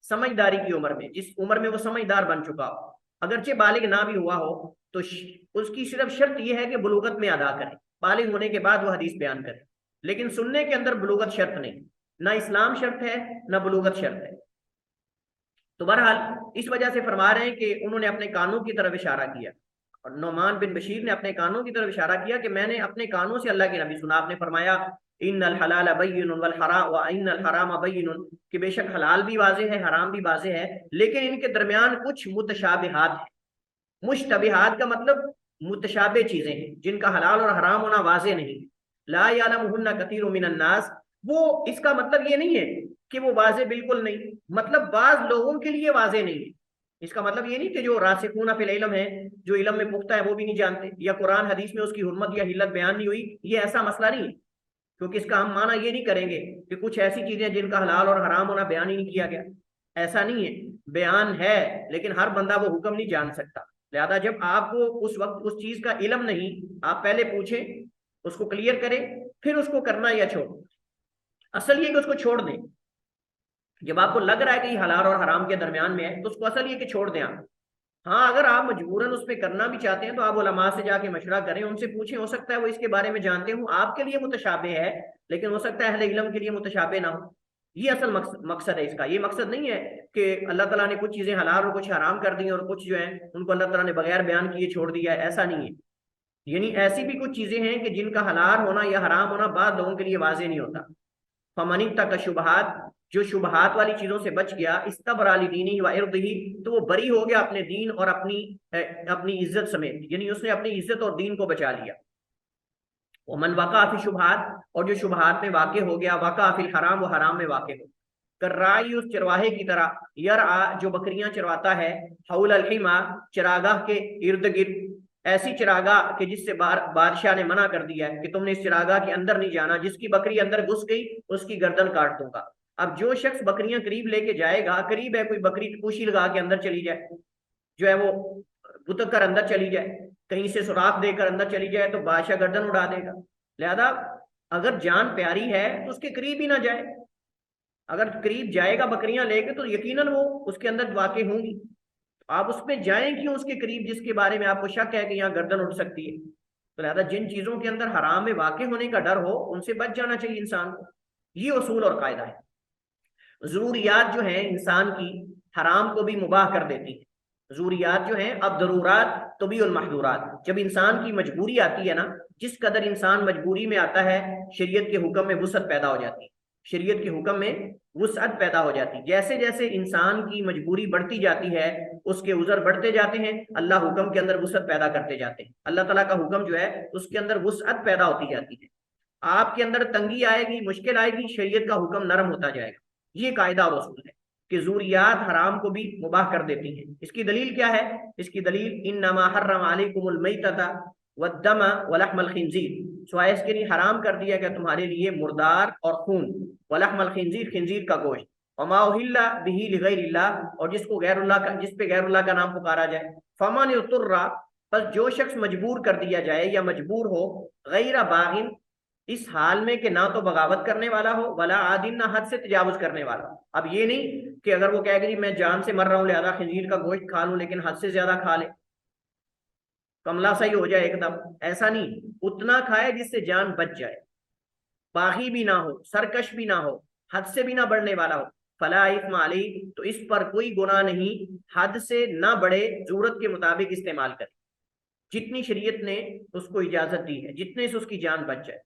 समझदारी की उम्र में, जिस उम्र में वो समझदार बन चुका हो, अगरचे बालिग ना भी हुआ हो, तो उसकी सिर्फ शर्त यह है कि बुलूगत में अदा करे, बालिग होने के बाद वो हदीस बयान करे। लेकिन सुनने के अंदर बुलूगत शर्त नहीं, ना इस्लाम शर्त है ना बुलूगत शर्त है। तो बहरहाल इस वजह से फरमा रहे हैं कि उन्होंने अपने कानों की तरफ इशारा किया, और नौमान बिन बशीर ने अपने कानों की तरफ इशारा किया कि मैंने अपने कानों से अल्लाह के नबी सुना। आपने फरमाया, इन्नल हलाल बय्यिनुन वल हराम व इन्नल हराम बय्यिनुन, कि बेशक हलाल भी वाज़ेह है, हराम भी वाज़ेह है, लेकिन इनके दरमियान कुछ मुतशाबिहात है। मुश्तबिहात का मतलब मुतशाबे चीजें हैं जिनका हलाल और हराम होना वाज़ेह नहीं, ला यालमुहुन्ना कसीरुम मिनन नास, वो इसका मतलब ये नहीं है कि वो वाज़ेह बिल्कुल नहीं, मतलब बाज लोगों के लिए वाज़ेह नहीं है। इसका मतलब ये नहीं कि जो रासिखूना फिल इल्म है, जो इल्म में पुख्ता है, वो भी नहीं जानते, या कुरान हदीस में उसकी हुर्मत या हिल्लत बयान नहीं हुई, ये ऐसा मसला नहीं है। क्योंकि इसका हम माना ये नहीं करेंगे कि कुछ ऐसी चीजें जिनका हलाल और हराम होना बयान ही नहीं किया गया, ऐसा नहीं है। बयान है, लेकिन हर बंदा वो हुक्म नहीं जान सकता। लिहाजा जब आपको उस वक्त उस चीज का इल्म नहीं, आप पहले पूछें, उसको क्लियर करें, फिर उसको करना या छोड़। असल ये कि उसको छोड़ दें। जब आपको लग रहा है कि ये हलाल और हराम के दरमियान में है, तो उसको असल ये कि छोड़ दें आप। हाँ, अगर आप मजबूरन उस पर करना भी चाहते हैं तो आप उलमा से जाके मशवरा करें, उनसे पूछें, हो सकता है वो इसके बारे में जानते हो, आपके लिए मुतशाबे है, लेकिन हो सकता है अहले इल्म के लिए मुतशाबे ना हो। ये असल मकसद है इसका। ये मकसद नहीं है कि अल्लाह ताला ने कुछ चीजें हलाल और कुछ हराम कर दी और कुछ जो है उनको अल्लाह ताला ने बगैर बयान किए छोड़ दिया है, ऐसा नहीं है। यानी ऐसी भी कुछ चीजें हैं कि जिनका हलाल होना या हराम होना बाद लोगों के लिए वाजे नहीं होता। फमनी तक शुबहात, जो शुबहात वाली चीजों से बच गया, इस्तबरा लिदीनिही व इर्दिही, तो वो बरी हो गया अपने दीन और अपनी इज्जत समेत, यानी उसने अपनी इज्जत और दीन को बचा लिया। वमन वका फी शुबहात, और जो शुबहात में वाक़े हो गया, वका फिल हराम, वो हराम में वाक़े हो। कर्राई, उस चरवाहे की तरह, यरआ, जो बकरियां चरवाता है, हौल अल हिमा, चरागाह के इर्द गिर्द, ऐसी चरागाह कि जिससे बादशाह ने मना कर दिया है कि तुमने इस चरागाह के अंदर नहीं जाना, जिसकी बकरी अंदर घुस गई उसकी गर्दन काट दूंगा। अब जो शख्स बकरियां करीब लेके जाएगा, करीब है कोई बकरी पूशी लगा के अंदर चली जाए, जो है वो बुतक कर अंदर चली जाए, कहीं से सुराख देकर अंदर चली जाए तो बादशाह गर्दन उड़ा देगा। लिहाजा अगर जान प्यारी है तो उसके करीब ही ना जाए। अगर करीब जाएगा बकरियां लेके तो यकीनन वो उसके अंदर वाकई होंगी। आप उसमें जाएं क्यों उसके करीब जिसके बारे में आपको शक है कि यहाँ गर्दन उठ सकती है। तो लिहाजा जिन चीजों के अंदर हराम में वाकई होने का डर हो उनसे बच जाना चाहिए इंसान को। ये उसूल और कायदा है। जरूरियात जो है इंसान की हराम को भी मुबाह कर देती है। जरूरियात जो है, अब जरूरात तो भी उल महजूरात, जब इंसान की मजबूरी आती है ना, जिस कदर इंसान मजबूरी में आता है शरीयत के हुक्म में वुसअत पैदा हो जाती है। शरीयत के हुक्म में वुसअत पैदा हो जाती है। जैसे जैसे इंसान की मजबूरी बढ़ती जाती है उसके उज़र बढ़ते जाते हैं, अल्लाह हुक्म के अंदर वुसअत पैदा करते जाते हैं। अल्लाह ताला का हुक्म जो है उसके अंदर वुसअत पैदा होती जाती है। आपके अंदर तंगी आएगी, मुश्किल आएगी, शरीयत का हुक्म नरम होता जाएगा। ये कायदा और उसूल है कि ज़ुरियात हराम को भी मुबाह कर देती हैं। इसकी दलील क्या है? इसकी दलील इन्नमा हर्रम अलैकुमुल मैतता वद्दम वलहमल खिंजीर, सिवाय इसके लिए हराम कर दिया गया तुम्हारे लिए मुर्दार और खून, वलहमल खिंजीर, खिंजीर का गोश्त, वमा उहिल्ला बिही लिगैरिल्लाह, और जिसको गैरुल्लाह का, जिस पे गैरुल्लाह का नाम पुकारा जाए, फमन युतर्रा, बस जो शख्स मजबूर कर दिया जाए या मजबूर हो, गैर बागिन, इस हाल में कि ना तो बगावत करने वाला हो, वला आदिन, ना हद से तजावुज करने वाला हो। अब ये नहीं कि अगर वो कहेगा जी मैं जान से मर रहा हूं लिहाजा खंजीर का गोश्त खा लूं लेकिन हद से ज्यादा खा ले, कमला सही हो जाए एकदम, ऐसा नहीं। उतना खाए जिससे जान बच जाए, बागी भी ना हो, सरकश भी ना हो, हद से भी ना बढ़ने वाला हो। फला इस्मा अलैह, तो इस पर कोई गुनाह नहीं, हद से ना बढ़े, जरूरत के मुताबिक इस्तेमाल करे, जितनी शरीयत ने उसको इजाजत दी है, जितने से उसकी जान बच जाए।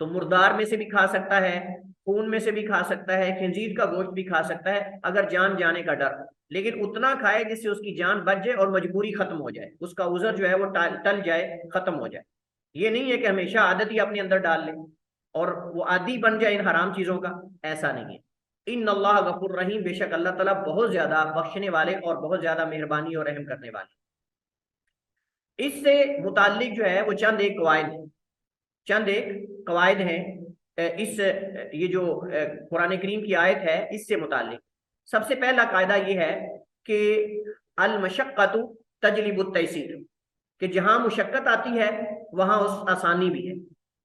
तो मुर्दार में से भी खा सकता है, खून में से भी खा सकता है, खंजीर का गोश्त भी खा सकता है अगर जान जाने का डर, लेकिन उतना खाए जिससे उसकी जान बच जाए और मजबूरी खत्म हो जाए, उसका उज़र जो है वो टल जाए, खत्म हो जाए। ये नहीं है कि हमेशा आदत ही अपने अंदर डाल ले और वो आदी बन जाए इन हराम चीजों का, ऐसा नहीं है। इन अल्लाह गफूर रहीम, बेशक अल्लाह ताला बहुत ज्यादा बख्शने वाले और बहुत ज्यादा मेहरबानी और रहम करने वाले। इससे मुताल्लिक जो है वो चंद एक कवायद हैं। इस ये जो कुरान करीम की आयत है इससे मुताल्लिक सबसे पहला कायदा ये है कि अल मशक्कतु तजलिबु तैसीर, कि जहां मुशक्कत आती है वहां उस आसानी भी है।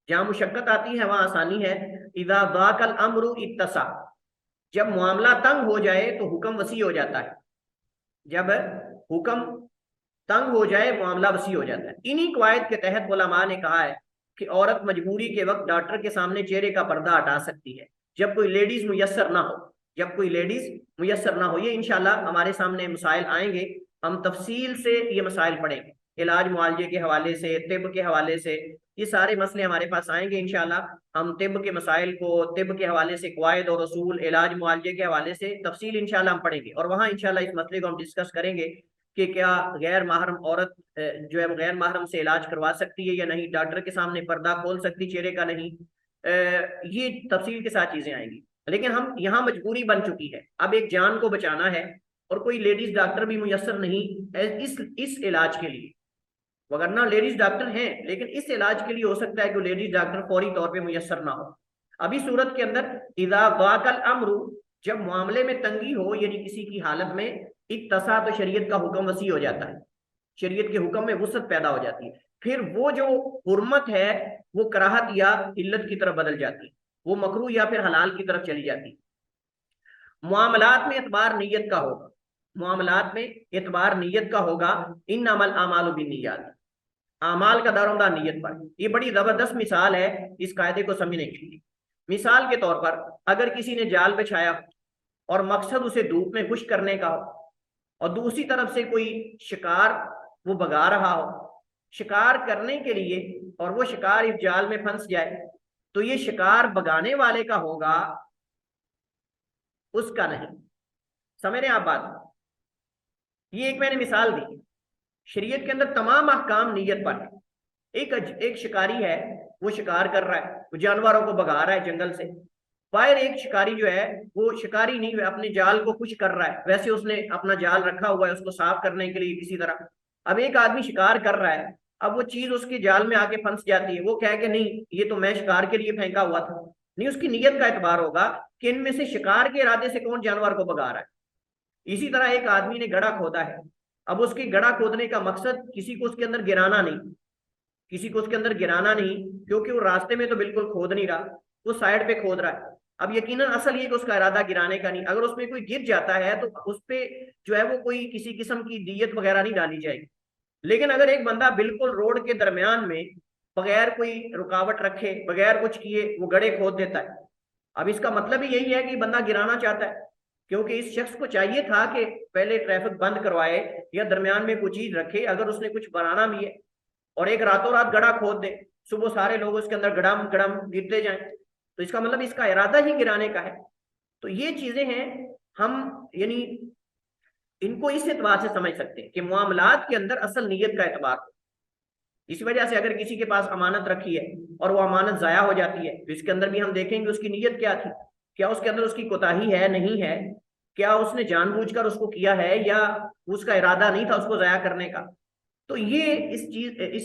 जहां मुशक्कत आती है वहां आसानी है। इदा दाकल अमरु इत्तसा, जब मामला तंग हो जाए तो हुक्म वसी हो जाता है। जब हुक्म तंग हो जाए मामला वसी हो जाता है। इन्हीं कवायद के तहत उलमा ने कहा है कि औरत मजबूरी के वक्त डॉक्टर के सामने चेहरे का पर्दा हटा सकती है जब कोई लेडीज मुयस्सर ना हो, जब कोई लेडीज मुयस्सर ना हो। ये इंशाल्लाह हमारे सामने मसाइल आएंगे, हम तफसील से ये मसाइल पढ़ेंगे, इलाज मुआलजे के हवाले से, तिब के हवाले से, ये सारे मसले हमारे पास आएंगे इंशाल्लाह। हम तिब के मसाइल को तिब के हवाले से, कवायद और रसूल, इलाज मुआलजे के हवाले से तफसील इंशाल्लाह हम पढ़ेंगे और वहाँ इंशाल्लाह इस मसले को हम डिस्कस करेंगे कि क्या गैर महरम औरत जो है गैर महरम से इलाज करवा सकती है या नहीं, डॉक्टर के सामने पर्दा खोल सकती चेहरे का नहीं, ये तफसील के साथ चीजें आएंगी। लेकिन हम यहाँ मजबूरी बन चुकी है, अब एक जान को बचाना है और कोई लेडीज डॉक्टर भी मुयस्सर नहीं इस इलाज के लिए, वगरना लेडीज डॉक्टर हैं लेकिन इस इलाज के लिए हो सकता है कि लेडीज डॉक्टर फौरी तौर पे मुयस्सर ना हो। अभी सूरत के अंदर इदा वाकल अमरु, जब मामले में तंगी हो यानी किसी की हालत में, इत्तसा, तो शरीयत का हुक्म वसी हो जाता है, शरीयत के हुक्म में वुसअत पैदा हो जाती है। फिर वो जो हुर्मत है वो कराहत या इल्लत की तरफ बदल जाती है, वो मकरू या फिर हलाल की तरफ चली जाती है। मामलात में एतबार नीयत का होगा, मामलात में एतबार नीयत का होगा। इन अमल आमाल बिन्नियात, आमाल का दारोमदार नीयत पर। ये बड़ी जबरदस्त मिसाल है इस कायदे को समझने के लिए। मिसाल के तौर पर अगर किसी ने जाल बिछाया और मकसद उसे धूप में खुश करने का हो और दूसरी तरफ से कोई शिकार वो भगा रहा हो शिकार करने के लिए, और वो शिकार इस जाल में फंस जाए, तो ये शिकार भगाने वाले का होगा, उसका नहीं। समझ रहे हैं आप बात? ये एक मैंने मिसाल दी। शरीयत के अंदर तमाम अहकाम नीयत पर है। एक शिकारी है, वो शिकार कर रहा है, वो जानवरों को भगा रहा है जंगल से। फायर एक शिकारी जो है वो शिकारी नहीं, अपने जाल को खुश कर रहा है, वैसे उसने अपना जाल रखा हुआ है उसको साफ करने के लिए किसी तरह। अब एक आदमी शिकार कर रहा है, अब वो चीज उसके जाल में आके फंस जाती है, वो कहे कि नहीं ये तो मैं शिकार के लिए फेंका हुआ था। नहीं, उसकी नीयत का एतबार होगा कि इनमें से शिकार के इरादे से कौन जानवर को भगा रहा है। इसी तरह एक आदमी ने गड्ढा खोदा है, अब उसकी गड़ा खोदने का मकसद किसी को उसके अंदर गिराना नहीं, किसी को उसके अंदर गिराना नहीं, क्योंकि वो रास्ते में तो बिल्कुल खोद नहीं रहा, वो साइड पे खोद रहा है। अब यकीनन असल ये कि उसका इरादा गिराने का नहीं, अगर उसमें कोई गिर जाता है तो उस पे जो है वो कोई किसी किस्म की दियत वगैरह नहीं डाली जाएगी। लेकिन अगर एक बंदा बिल्कुल रोड के दरमियान में बगैर कोई रुकावट रखे, बगैर कुछ किए वो गड्ढे खोद देता है, अब इसका मतलब ही यही है कि बंदा गिराना चाहता है, क्योंकि इस शख्स को चाहिए था कि पहले ट्रैफिक बंद करवाए या दरमियान में कुछ चीज रखे, अगर उसने कुछ बनाना भी है, और एक रातों रात गड्ढा खोद दे, सुबह सारे लोग उसके अंदर गड़म गड़म गिरते जाएं, तो इसका मतलब इसका इरादा ही गिराने का है। तो ये चीजें हैं, हम यानी इनको इस एतबार से समझ सकते हैं कि मामलात के अंदर असल नीयत का एतबार हो। इस वजह से अगर किसी के पास अमानत रखी है और वो अमानत जाया हो जाती है, तो इसके अंदर भी हम देखेंगे उसकी नीयत क्या थी, क्या उसके अंदर उसकी कोताही है नहीं है, क्या उसने जानबूझकर उसको किया है या उसका इरादा नहीं था उसको जाया करने का। तो ये इस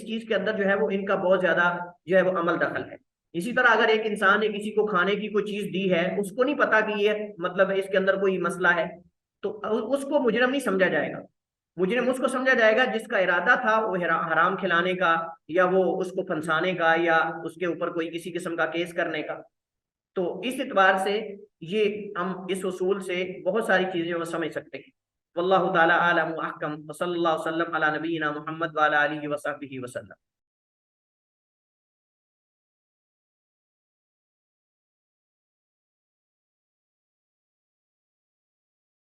चीज के अंदर जो है वो इनका बहुत ज्यादा जो है वो अमल दखल है। इसी तरह अगर एक इंसान ने किसी को खाने की कोई चीज दी है, उसको नहीं पता कि ये मतलब इसके अंदर कोई मसला है, तो उसको मुजरम नहीं समझा जाएगा। मुजरिम उसको समझा जाएगा जिसका इरादा था वो हराम खिलाने का, या वो उसको फंसाने का, या उसके ऊपर कोई किसी किस्म का केस करने का। तो इस एतबार से ये हम इस उसूल से बहुत सारी चीजें वो समझ सकते हैं। वल्लाहु ताला आलम व अहकम, व सल्लल्लाहु अलैहि वसल्लम अला नबीना मुहम्मद व अला आलिहि व सहबिहि वसल्लम।